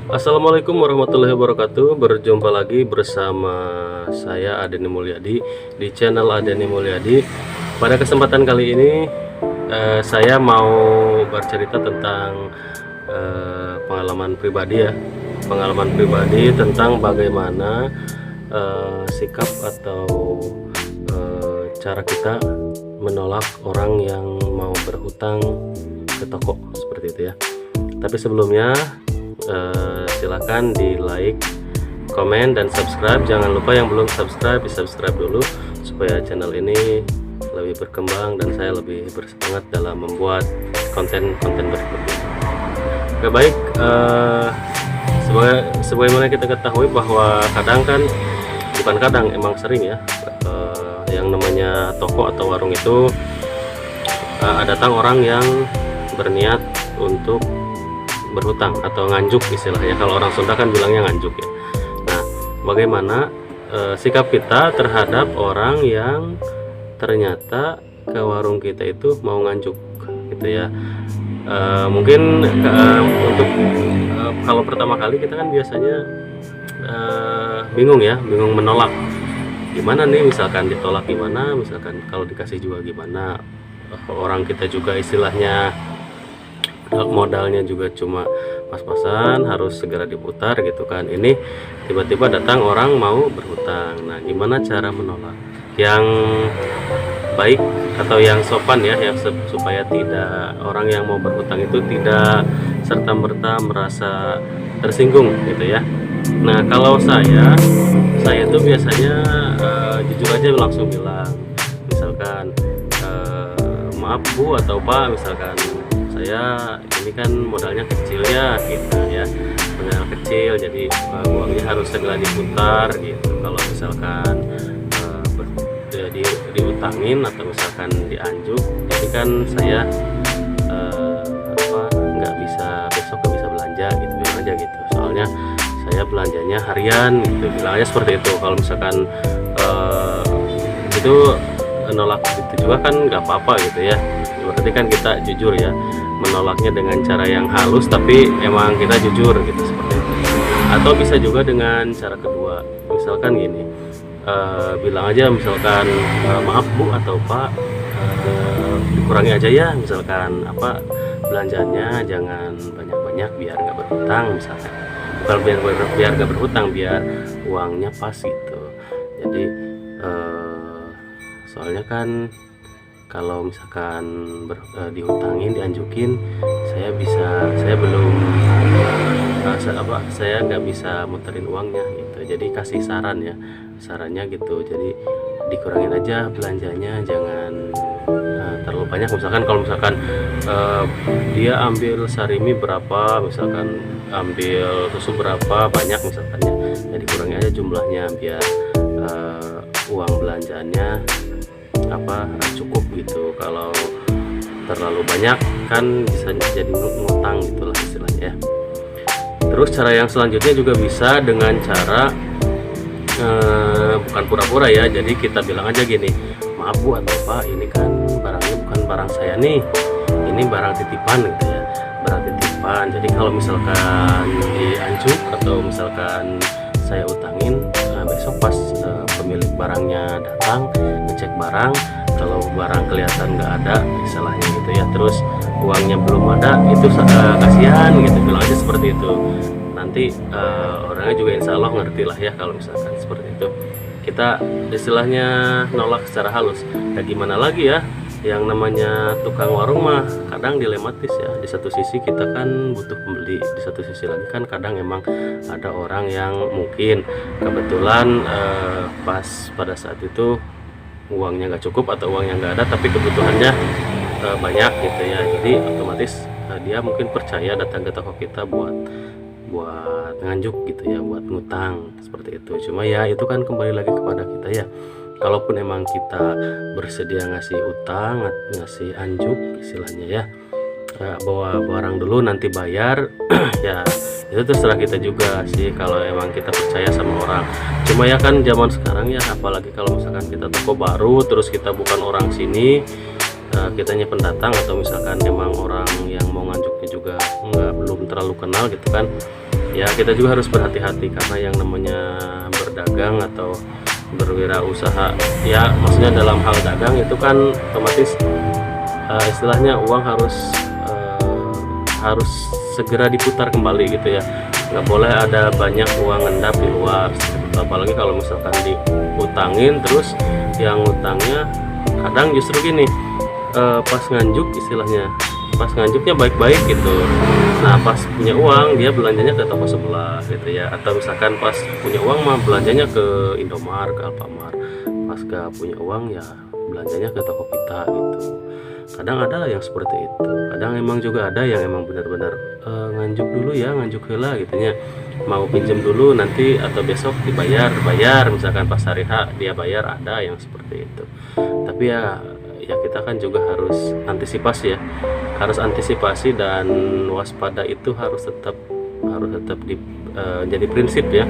Assalamualaikum warahmatullahi wabarakatuh. Berjumpa lagi bersama saya Adeni Mulyadi di channel Adeni Mulyadi. Pada kesempatan kali ini saya mau bercerita tentang pengalaman pribadi ya. Pengalaman pribadi tentang bagaimana sikap atau cara kita menolak orang yang mau berhutang ke toko seperti itu ya. Tapi sebelumnya silakan di like, komen, dan subscribe. Jangan lupa yang belum subscribe di subscribe dulu supaya channel ini lebih berkembang dan saya lebih bersemangat dalam membuat konten-konten berikutnya. Oke, baik, sebagaimana kita ketahui bahwa kadang kan, bukan kadang, emang sering ya, yang namanya toko atau warung itu datang orang yang berniat untuk berhutang atau nganjuk istilahnya. Kalau orang Sunda kan bilangnya nganjuk ya. Nah, bagaimana sikap kita terhadap orang yang ternyata ke warung kita itu mau nganjuk gitu ya. Mungkin untuk kalau pertama kali kita kan biasanya bingung menolak. Gimana nih, misalkan ditolak gimana, misalkan kalau dikasih juga gimana. Orang kita juga istilahnya modalnya juga cuma pas-pasan, harus segera diputar gitu kan. Ini tiba-tiba datang orang mau berhutang. Nah, gimana cara menolak yang baik atau yang sopan ya, yang supaya tidak, orang yang mau berhutang itu tidak serta-merta merasa tersinggung gitu ya. Nah, kalau saya tuh biasanya jujur aja langsung bilang, misalkan maaf Bu atau Pak, misalkan saya ini kan modalnya kecil ya gitu ya, modal kecil, jadi uangnya harus segera diputar gitu. Kalau misalkan diutangin atau misalkan dianjuk, jadi kan saya nggak bisa, besok nggak bisa belanja gitu, bilang aja gitu. Soalnya saya belanjanya harian gitu, bilang aja seperti itu. Kalau misalkan itu nolak gitu juga kan nggak apa-apa gitu ya, berarti kan kita jujur ya, menolaknya dengan cara yang halus tapi emang kita jujur gitu, seperti itu. Atau bisa juga dengan cara kedua, misalkan gini, bilang aja misalkan maaf Bu atau Pak, dikurangi aja ya, misalkan belanjanya jangan banyak-banyak biar nggak berhutang, misalkan bukan biar nggak berhutang, biar uangnya pas gitu. Jadi soalnya kan kalau misalkan dihutangin, dianjukin, saya belum saya nggak bisa muterin uangnya gitu. Jadi kasih sarannya gitu, jadi dikurangin aja belanjanya, jangan terlalu banyak. Misalkan kalau misalkan dia ambil sarimi berapa, misalkan ambil susu berapa banyak misalkannya, ya dikurangi aja jumlahnya biar uang belanjaannya cukup gitu. Kalau terlalu banyak kan bisa jadi ngutang gitulah istilahnya ya. Terus cara yang selanjutnya juga bisa dengan cara bukan pura-pura ya, jadi kita bilang aja gini, maaf Bu atau Pak, ini kan barangnya bukan barang saya nih, ini barang titipan gitu ya, barang titipan. Jadi kalau misalkan dianjuk atau misalkan saya utangin, besok pas pemilik barangnya datang ngecek barang, kalau barang kelihatan nggak ada istilahnya gitu ya, terus uangnya belum ada, itu kasihan gitu, bilang aja seperti itu. Nanti orangnya juga insya Allah ngerti lah ya kalau misalkan seperti itu. Kita istilahnya nolak secara halus. Ya gimana lagi ya, yang namanya tukang warung mah kadang dilematis ya. Di satu sisi kita kan butuh pembeli, di satu sisi lagi kan kadang emang ada orang yang mungkin kebetulan pas pada saat itu uangnya nggak cukup atau uangnya nggak ada, tapi kebutuhannya banyak gitu ya. Jadi otomatis dia mungkin percaya datang ke toko kita buat nganjuk gitu ya, buat ngutang seperti itu. Cuma ya itu kan kembali lagi kepada kita ya. Kalaupun emang kita bersedia ngasih utang, ngasih anjuk istilahnya ya, bawa barang dulu nanti bayar ya itu terserah kita juga sih, kalau emang kita percaya sama orang. Cuma ya kan zaman sekarang ya, apalagi kalau misalkan kita toko baru, terus kita bukan orang sini, kitanya pendatang, atau misalkan emang orang yang mau nganjuknya juga belum terlalu kenal gitu kan, ya kita juga harus berhati-hati, karena yang namanya berdagang atau berwirausaha, ya maksudnya dalam hal dagang itu kan otomatis istilahnya uang harus segera diputar kembali gitu ya, nggak boleh ada banyak uang ngendap di luar. Apalagi kalau misalkan diutangin, terus yang utangnya kadang justru gini, pas nganjuk istilahnya, pas nganjuknya baik-baik gitu, nah pas punya uang dia belanjanya ke toko sebelah gitu ya, atau misalkan pas punya uang mah belanjanya ke Indomart, ke Alfamart, pas gak punya uang ya belanjanya ke toko kita gitu. Kadang ada yang seperti itu, kadang emang juga ada yang emang benar-benar nganjuk dulu ya, nganjuk heula gitu nya, mau pinjam dulu nanti atau besok bayar, misalkan pas hari H dia bayar, ada yang seperti itu. Tapi ya kita kan juga harus antisipasi ya, harus antisipasi dan waspada, itu harus tetap jadi prinsip ya.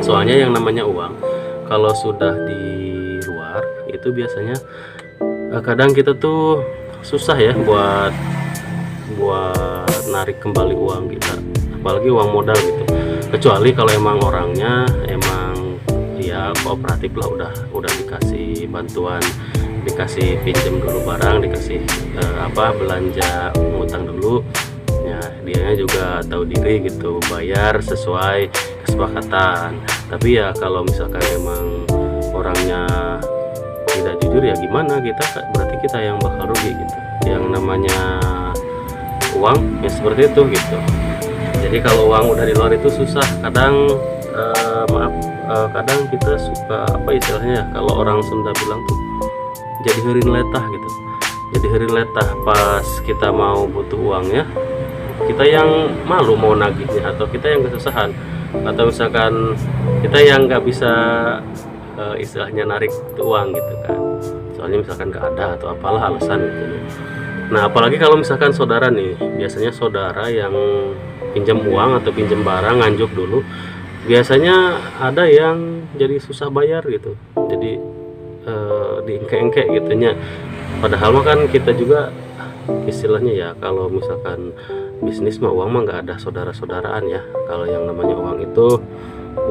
Soalnya yang namanya uang kalau sudah di luar itu biasanya kadang kita tuh susah ya buat narik kembali uang kita, apalagi uang modal gitu. Kecuali kalau emang orangnya emang ya kooperatif lah, udah dikasih bantuan, dikasih pinjam dulu barang, dikasih belanja ngutang dulu ya, dianya juga tahu diri gitu, bayar sesuai kesepakatan. Tapi ya kalau misalkan emang orangnya tidak jujur ya gimana, berarti kita yang bakal rugi gitu. Yang namanya uang ya seperti itu gitu. Jadi kalau uang udah di luar itu susah, kadang kadang kita suka istilahnya, kalau orang Sunda bilang tuh jadi heureun letah gitu. Jadi heureun letah pas kita mau butuh uangnya, kita yang malu mau nagihnya, atau kita yang kesusahan, atau misalkan kita yang nggak bisa istilahnya narik uang gitu kan, soalnya misalkan nggak ada atau apalah alasan gitu. Nah apalagi kalau misalkan saudara nih, biasanya saudara yang pinjam uang atau pinjam barang nganjuk dulu, biasanya ada yang jadi susah bayar gitu, jadi diengke-engke gitunya. Padahal mah kan kita juga istilahnya ya, kalau misalkan bisnis mah uang mah nggak ada saudara-saudaraan ya. Kalau yang namanya uang itu,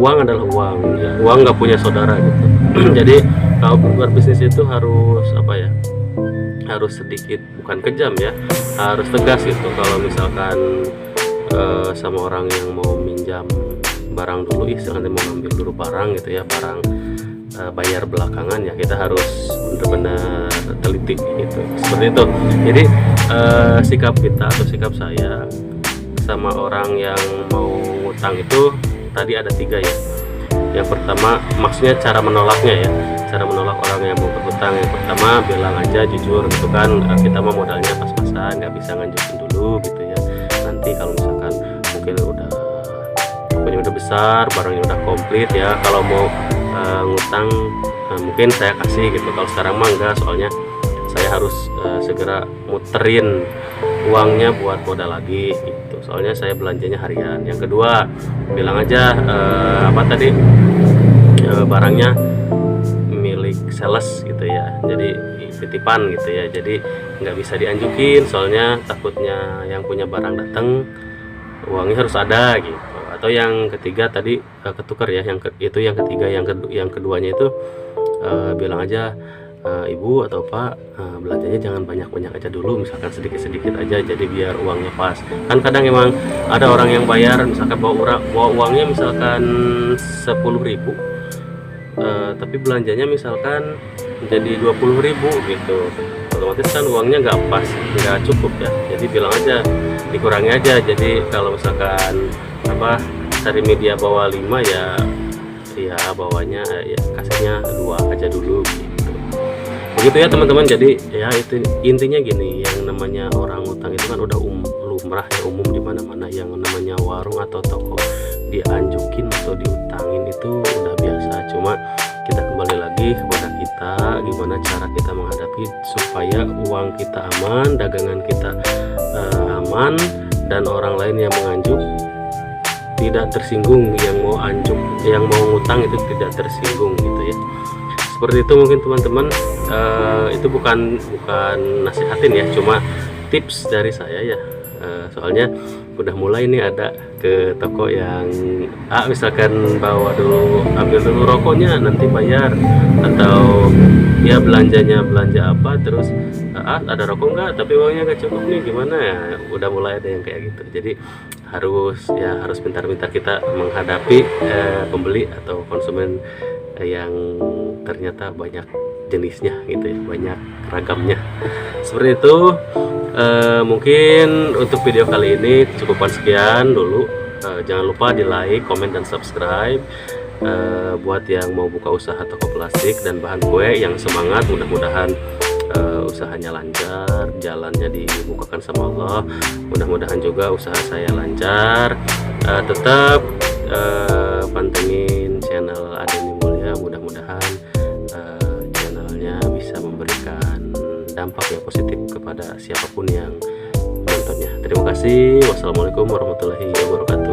uang adalah uang ya, uang nggak punya saudara gitu. Jadi kalau berbisnis itu harus harus sedikit, bukan kejam ya, harus tegas gitu. Kalau misalkan sama orang yang mau minjam barang dulu, istilahnya mau ngambil dulu barang gitu ya, barang bayar belakangan ya, kita harus benar-benar teliti gitu, seperti itu. Jadi sikap kita atau sikap saya sama orang yang mau ngutang itu tadi ada 3 ya. Yang pertama, maksudnya cara menolaknya ya, cara menolak orang yang mau berhutang. Yang pertama, bilang aja jujur gitu kan, kita mah modalnya pas-pasan, nggak bisa nganjukin dulu gitu ya. Nanti kalau misalkan mungkin pokoknya udah besar, barangnya udah komplit ya, kalau mau ngutang mungkin saya kasih gitu. Kalau sekarang mah enggak, soalnya saya harus segera muterin uangnya buat modal lagi gitu, soalnya saya belanjanya harian. Yang kedua, bilang aja barangnya milik sales gitu ya, jadi titipan gitu ya, jadi nggak bisa dianjukin, soalnya takutnya yang punya barang datang uangnya harus ada gitu. Atau yang ketiga tadi ketukar ya, yang ketiga. Yang keduanya itu bilang aja, ibu atau pak, belanjanya jangan banyak-banyak aja dulu, misalkan sedikit-sedikit aja, jadi biar uangnya pas. Kan kadang emang ada orang yang bayar misalkan bawa uangnya misalkan 10.000, tapi belanjanya misalkan jadi 20.000 gitu, otomatis kan uangnya nggak pas, nggak cukup ya. Jadi bilang aja dikurangi aja, jadi kalau misalkan cari media bawa 5 ya bawanya ya kasihnya 2 aja dulu gitu. Begitu ya teman-teman. Jadi ya itu intinya gini, yang namanya orang utang itu kan udah lumrah ya, umum di mana-mana. Yang namanya warung atau toko dianjukin atau diutangin itu udah biasa. Cuma kita kembali lagi kepada kita, gimana cara kita menghadapi supaya uang kita aman, dagangan kita aman, dan orang lain yang menganjuk tidak tersinggung, yang mau ngutang itu tidak tersinggung gitu ya. Seperti itu mungkin teman-teman. Itu bukan nasihatin ya, cuma tips dari saya ya. soalnya udah mulai nih ada ke toko yang misalkan bawa dulu, ambil dulu rokoknya nanti bayar, atau ya belanjanya belanja apa terus ada rokok nggak tapi uangnya nggak cukup nih, gimana ya, udah mulai ada yang kayak gitu. Jadi harus pintar-pintar kita menghadapi pembeli atau konsumen yang ternyata banyak jenisnya gitu ya, banyak ragamnya seperti itu. Mungkin untuk video kali ini cukupan sekian dulu. Jangan lupa di like, komen, dan subscribe. Buat yang mau buka usaha toko plastik dan bahan kue yang semangat, mudah-mudahan usahanya lancar, jalannya dibukakan sama Allah. Mudah-mudahan juga usaha saya lancar. Tetap pantengin channel Adeni Mulia, mudah-mudahan channelnya bisa memberikan dampak yang positif kepada siapapun yang menontonnya. Terima kasih. Wassalamualaikum warahmatullahi wabarakatuh.